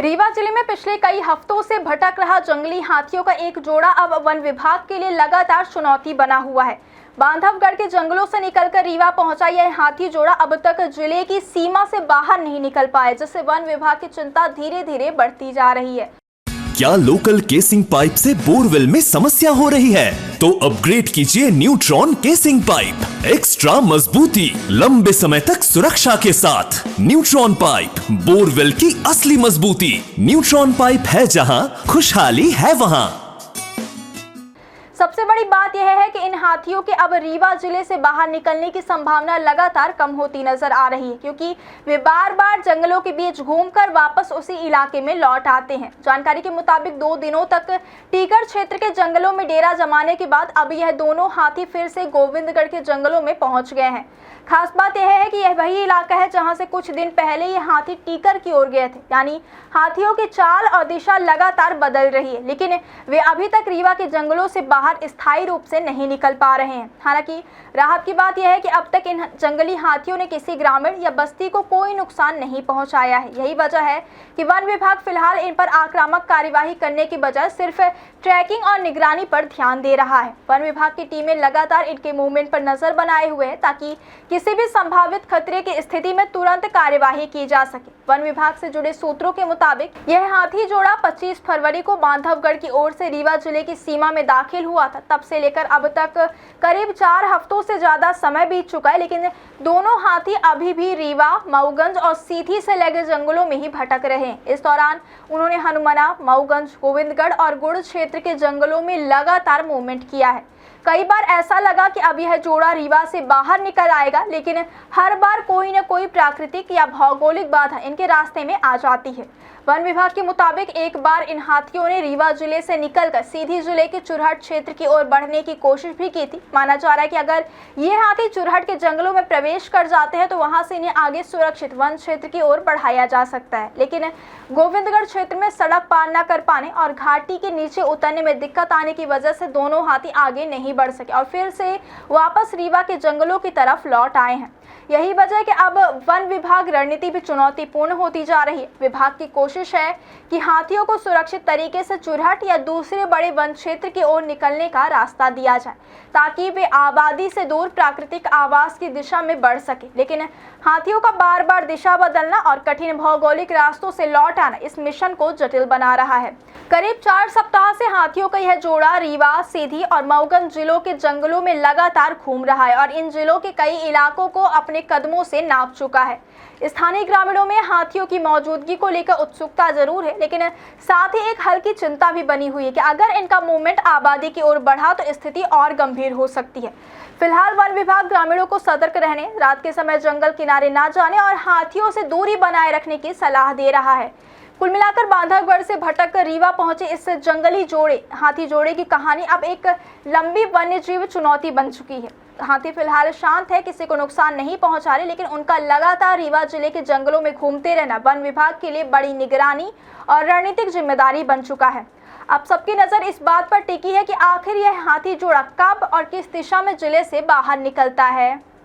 रीवा जिले में पिछले कई हफ्तों से भटक रहा जंगली हाथियों का एक जोड़ा अब वन विभाग के लिए लगातार चुनौती बना हुआ है। बांधवगढ़ के जंगलों से निकलकर रीवा पहुंचा यह हाथी जोड़ा अब तक जिले की सीमा से बाहर नहीं निकल पाए, जिससे वन विभाग की चिंता धीरे धीरे बढ़ती जा रही है। क्या लोकल केसिंग पाइप से बोरवेल में समस्या हो रही है? तो अपग्रेड कीजिए न्यूट्रॉन केसिंग पाइप। एक्स्ट्रा मजबूती, लंबे समय तक सुरक्षा के साथ। न्यूट्रॉन पाइप, बोरवेल की असली मजबूती। न्यूट्रॉन पाइप है जहां, खुशहाली है वहां। सबसे बड़ी बात यह है कि इन हाथियों के अब रीवा जिले से बाहर निकलने की संभावना लगातार कम होती नजर आ रही है, क्योंकि वे बार बार जंगलों के बीच घूमकर वापस उसी इलाके में लौट आते हैं। जानकारी के मुताबिक 2 दिनों तक टीकर क्षेत्र के जंगलों में डेरा जमाने के बाद अब यह दोनों हाथी फिर से गोविंदगढ़ के जंगलों में पहुंच गए हैं। खास बात यह है कि यह वही इलाका है जहां से कुछ दिन पहले ये हाथी टीकर की ओर गए थे, यानी हाथियों की चाल और दिशा लगातार बदल रही है, लेकिन वे अभी तक रीवा के जंगलों से बाहर स्थायी रूप से नहीं निकल पा रहे हैं। हालांकि राहत की बात यह है कि अब तक इन जंगली हाथियों ने किसी ग्रामीण या बस्ती को कोई नुकसान नहीं पहुंचाया है। यही वजह है कि वन विभाग फिलहाल इन पर आक्रामक कार्यवाही करने की बजाय सिर्फ ट्रैकिंग और निगरानी पर ध्यान दे रहा है। वन विभाग की टीमें लगातार इनके मूवमेंट पर नजर बनाए हुए हैं, ताकि किसी भी संभावित खतरे की स्थिति में तुरंत कार्यवाही की जा सके। वन विभाग से जुड़े सूत्रों के मुताबिक यह हाथी जोड़ा 25 फरवरी को बांधवगढ़ की ओर से रीवा जिले की सीमा में दाखिल हुआ था। तब से लेकर अब तक करीब 4 हफ्तों से ज्यादा समय बीत चुका है, लेकिन दोनों हाथी अभी भी रीवा, मऊगंज और सीधी से लगे जंगलों में ही भटक रहे हैं। इस दौरान उन्होंने हनुमना, मऊगंज, गोविंदगढ़ और गुड़ क्षेत्र के जंगलों में लगातार मूवमेंट किया है। कई बार ऐसा लगा कि अब यह जोड़ा रीवा से बाहर निकल आएगा, लेकिन हर बार कोई न कोई प्राकृतिक या भौगोलिक बाधा इनके रास्ते में आ जाती है। वन विभाग के मुताबिक एक बार इन हाथियों ने रीवा जिले से निकलकर सीधी जिले के चुरहट क्षेत्र की ओर बढ़ने की कोशिश भी की थी। माना जा रहा है कि अगर ये हाथी चुरहट के जंगलों में प्रवेश कर जाते हैं तो वहां से इन्हें आगे सुरक्षित वन क्षेत्र की ओर बढ़ाया जा सकता है, लेकिन गोविंदगढ़ क्षेत्र में सड़क पार न कर पाने और घाटी के नीचे उतरने में दिक्कत आने की वजह से दोनों हाथी आगे नहीं बढ़ सके और फिर से वापस रीवा के जंगलों की तरफ लौट आए हैं। यही वजह है कि अब वन विभाग रणनीति भी चुनौतीपूर्ण होती जा रही है। विभाग की कोशिश है कि हाथियों को सुरक्षित तरीके से चुरहट या दूसरे बड़े वन क्षेत्र की ओर निकलने का रास्ता दिया जाए, ताकि वे आबादी से दूर प्राकृतिक आवास की दिशा में बढ़ सके। लेकिन हाथियों का बार बार दिशा बदलना और कठिन भौगोलिक रास्तों से लौट आना इस मिशन को जटिल बना रहा है। करीब 4 सप्ताह से हाथियों का यह जोड़ा रीवा, सीधी और मऊगंज जिलों के जंगलों में लगातार घूम रहा है और इन जिलों के कई इलाकों को अपने कदमों से नाप चुका है। स्थानीय ग्रामीणों में हाथियों की मौजूदगी को लेकर उत्सुकता जरूर है, लेकिन साथ ही एक हल्की चिंता भी बनी हुई है कि अगर इनका मूवमेंट आबादी की ओर बढ़ा तो स्थिति और गंभीर हो सकती है। फिलहाल वन विभाग ग्रामीणों को सतर्क रहने, रात के समय जंगल किनारे ना जाने और हाथियों से दूरी बनाए रखने की सलाह दे रहा है। कुल मिलाकर बांधवगढ़ से भटक कर रीवा पहुंचे इस जंगली हाथी जोड़े की कहानी अब एक लंबी वन्यजीव चुनौती बन चुकी है। हाथी फिलहाल शांत है, किसी को नुकसान नहीं पहुंचा रहे, लेकिन उनका लगातार रीवा जिले के जंगलों में घूमते रहना वन विभाग के लिए बड़ी निगरानी और रणनीतिक जिम्मेदारी बन चुका है। अब सबकी नजर इस बात पर टिकी है कि आखिर यह हाथी जोड़ा कब और किस दिशा में जिले से बाहर निकलता है।